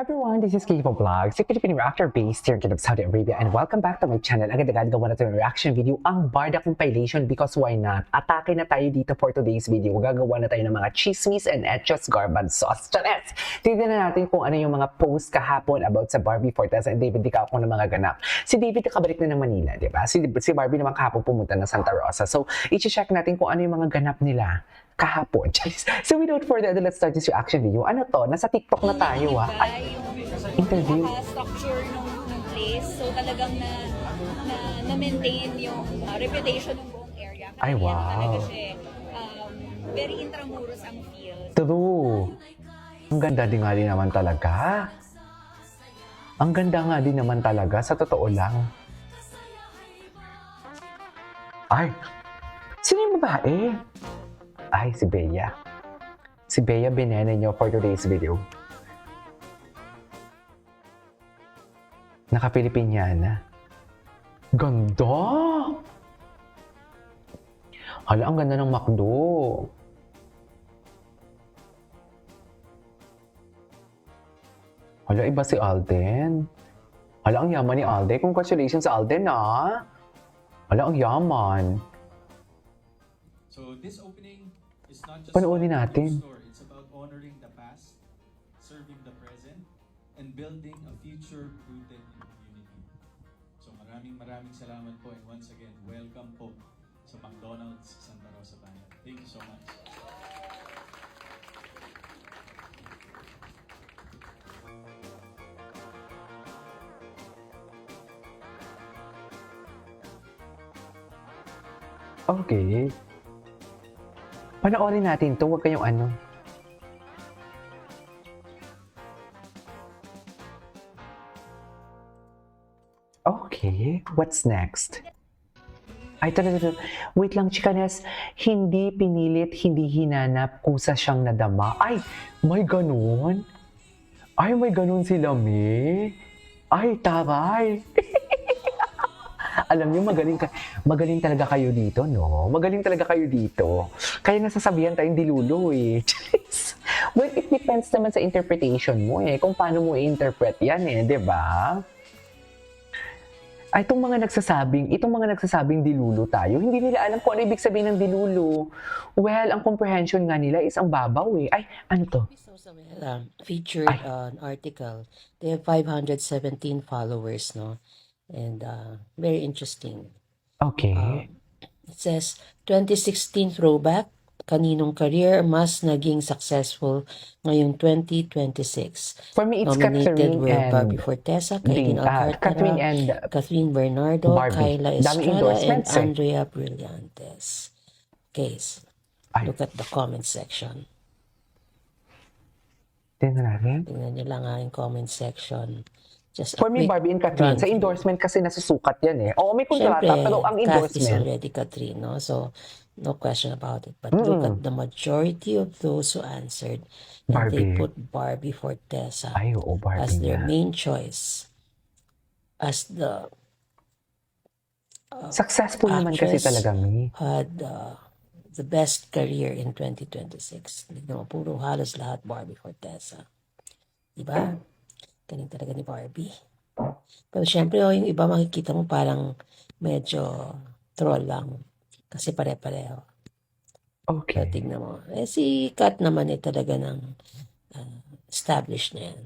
Everyone, this is Kipo Vlogs, a Filipino reactor based here in Saudi Arabia, and welcome back to my channel. Agad-agad gawa na ito yung reaction video, ang Barda compilation, because why not? Atake na tayo dito for today's video. Gagawa na tayo ng mga chismis and etchos garbage sauce. Chanes! Tignan na natin kung ano yung mga post kahapon about sa Barbie Forteza and David Dicaprio ng mga ganap. Si David nakabalik na ng Manila, di ba? Si Barbie naman kahapon pumunta ng Santa Rosa. So, i-check natin kung ano yung mga ganap nila kahapon. So without further ado, let's start this reaction video. Ano to? Nasa TikTok na tayo Ay, interview. Structure ng place. So talagang na-maintain yung reputation ng buong area. Ay, wow. Talaga siya, very intramuros ang feel. True. Ang ganda din nga din naman talaga. Ang ganda nga din naman talaga, sa totoo lang. Ay, sino yung babae? Ay, si Bea. Si Bea Benenenyo for today's video. Naka-Pilipinyana. Ganda! Hala, ang ganda ng McDo. Hala, iba si Alden. Hala, ang yaman ni Alden. Congratulations sa Alden, ah. Hala, ang yaman. So this opening is not just Panoorin about the natin. store, it's about honoring the past, serving the present, and building a future rooted in community. So maraming salamat po, and once again, welcome po sa McDonald's Santa Rosa Bayan. Thank you so much. Okay. Panoorin natin to, huwag kayong ano. Okay, what's next? Ay, ito. Wait lang, chikanes. Hindi pinilit, hindi hinanap, kusa siyang nadama. Ay, may ganun? Ay, may ganun sila, me. Ay, taray. Alam niyo, magaling talaga kayo dito, no? Magaling talaga kayo dito. Kaya nasasabihan tayong dilulo, eh. Well, it depends naman sa interpretation mo, eh. Kung paano mo i-interpret yan, eh. 'Di ba? Ay, itong mga nagsasabing dilulo tayo, hindi nila alam kung ano ibig sabihin ng dilulo. Well, ang comprehension nga nila is ang babaw, eh. Ay, ano to? Featured an article. They have 517 followers, no? And very interesting. Okay. It says, 2016 throwback, kaninong career mas naging successful ngayong 2026. For me, it's Nominated Catherine were and Barbie Forteza, Kailin Catherine Alcantara, and Kathleen Bernardo, Barbie. Kyla Daming Estrada, and endorsements, eh. Andrea Brillantes. Case. Ay. Look at the comment section. Tingnan natin. Tingnan nyo lang ang comment section. Just For me, Barbie and Catherine, sa endorsement kasi nasusukat yan, eh. Oo, may kontrata, pero ang Kath is endorsement. already Catherine, no? So, no question about it. But look at the majority of those who answered, and Barbie. they put Barbie Forteza Ay, oo, Barbie as their nga. main choice, as the Successful naman kasi actress talaga, me. had the best career in 2026. Tignan mo, puro halos lahat Barbie Forteza. Diba? Galing talaga ni Barbie. Pero syempre, yung iba makikita mo parang medyo troll lang. Kasi pare-pareho. Pero Okay. tignan mo. Si Kat naman talaga ng established na yan.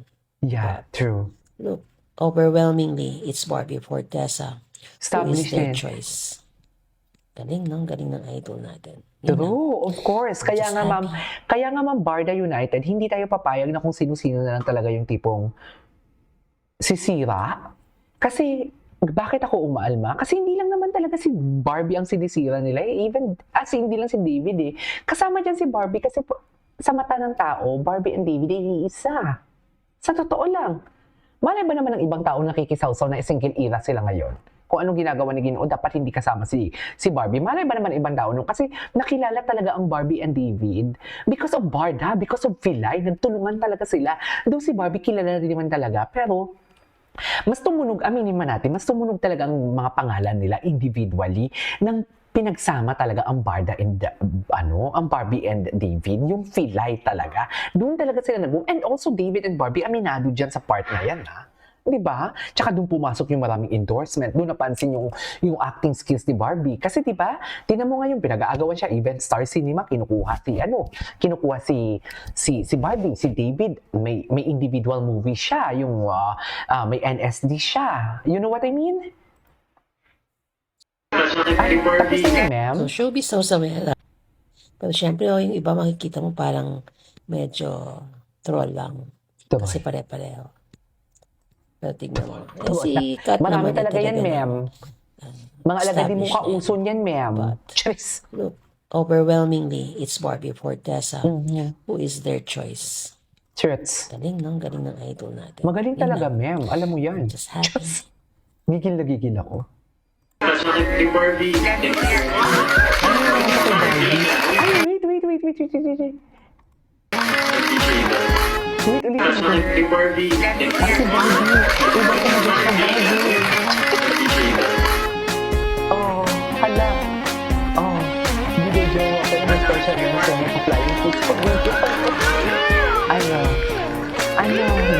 Yeah, true. Look, overwhelmingly, it's Barbie Forteza who is Established their din. choice. Galing ng idol natin. Yun lang. True, of course. Kaya nga, ma'am, Barda United, hindi tayo papayag na kung sino-sino na lang talaga yung tipong sisira. Kasi, bakit ako umaalma? Kasi hindi lang naman talaga si Barbie ang sinisira nila. Even, hindi lang si David, eh. Kasama dyan si Barbie kasi sa mata ng tao, Barbie and David ay iisa. Sa totoo lang. Malay ba naman ng ibang tao nakikisawsaw na single era sila ngayon? Kung anong ginagawa ni Ginoo, dapat hindi kasama si Barbie. Malay ba naman ibang tao nung? Kasi nakilala talaga ang Barbie and David because of Barda, because of Filay. Nagtulungan talaga sila. Doon si Barbie kilala rin naman talaga. Pero mas tumunog, aminin man natin, mas tumunog talaga ang mga pangalan nila individually ng pinagsama talaga ang ang Barbie and David, yung Filay talaga. Doon talaga sila and also David and Barbie, aminado dyan sa part na yan, ha? Di ba? Tsaka doon pumasok yung maraming endorsement. Doon napansin yung acting skills ni Barbie. Kasi di ba, tinan mo ngayon, pinag-aagawan siya, even Star Cinema, kinukuha si Barbie, si David, may individual movie siya, may NSD siya. You know what I mean? Ay, tapos na, ma'am. So, showbiz so Samuel. Pero syempre, yung iba makikita mo parang medyo troll lang. Ito ba? Kasi pare-pareho. Pero tignan mo. Si Kat marami naman talaga yan, ma'am. Mga alagad din mo established kauson yan, ma'am. But, Charis. look, overwhelmingly, it's Barbie Fortesa Mhm. who is their choice. Church. Galing, no? Galing ng idol natin. Magaling Yun talaga, lang. ma'am. Alam mo yan. Just happy. Charis. Gigil na gigil ako. Ay, wait. Wait, ulit. Ay, si Barbie. Iba ko na dyan sa Barbie. Oh, hala. Oh, video ako ng special na sa mga flying kiss ko.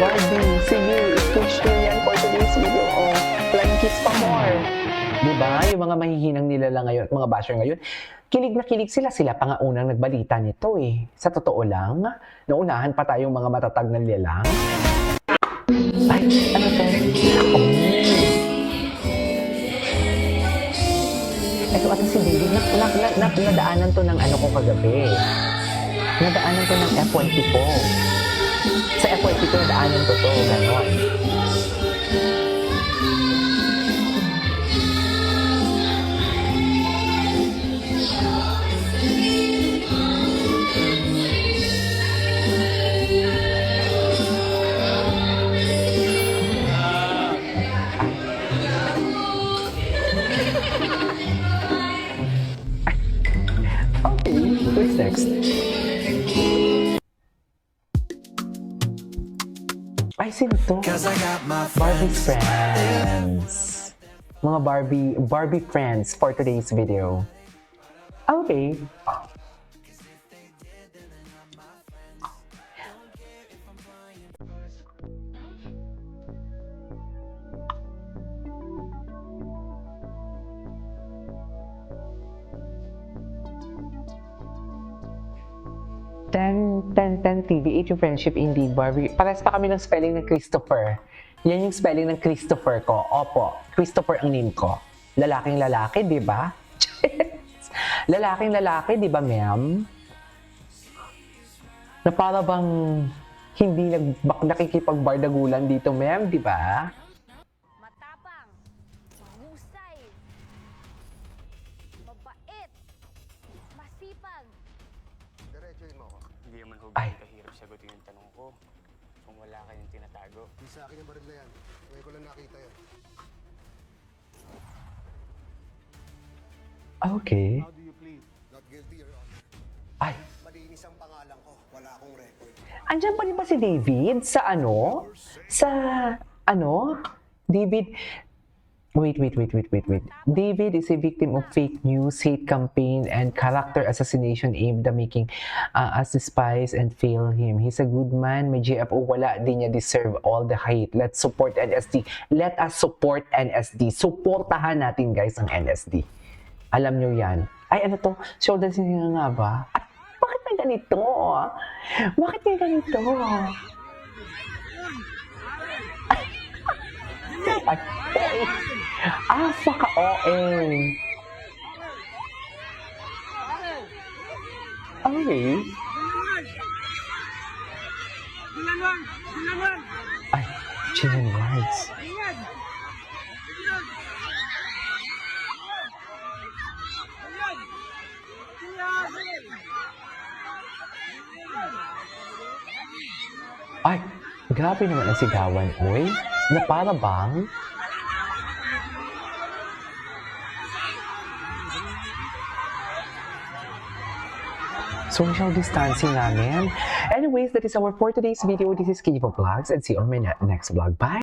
Barbie, sige, i-push nyo yan for today's video. Oh, flying kiss pa more. Diba? Yung mga mahihinang nila ngayon, mga basher ngayon, kilig na kilig sila. Sila pa nga unang nagbalita nito eh. Sa totoo lang, naunahan pa tayong mga matatag na nilalang. Ay, ano to? Oh. Ito ata si David, nadaanan to ng ano ko kagabi. Nadaanan to ng FYP ko. Sa FYP ko, nadaanan to, ganon. What's next? Ay, sino to? Barbie's friends. Mga Barbie friends for today's video. Okay. Ten TV, 8 yung friendship, indeed, Barbie. Pares pa kami ng spelling ng Christopher. Yan yung spelling ng Christopher ko. Opo, Christopher ang name ko. Lalaking lalaki, di ba? Lalaking lalaki, di ba, ma'am? Na para bang hindi nakikipagbardagulan dito, ma'am, di ba? Matapang, mahusay, mabait, masipag. Diretsuhin mo ako. Hindi naman ho Ay. ganun kahirap sagutin yung tanong ko. Kung wala kayong tinatago. Di sa akin yung baril na yan. Ngayon ko lang nakita yan. Okay. How do you plead? Not guilty, Your Honor. Ay, Malinis ang pangalan ko. Wala akong record. andyan pa rin ba si David David, wait. David is a victim of fake news, hate campaign, and character assassination aimed at making us despise and fail him. He's a good man. May GFO, wala din niya deserve all the hate. Let's support NSD. Let us support NSD. Supportahan natin, guys, ang NSD. Alam nyo yan. Ay, ano to? Shoulder sininga nga ba? At bakit may ganito? Bakit may ganito? Ay, faka-OA. Okay. Ay, chicken words. Ay, grabe naman ang sigawan, oy. Na para bang social distancing namin. Anyways, that is our for today's video. This is Kiva Vlogs and see you on my next vlog. Bye!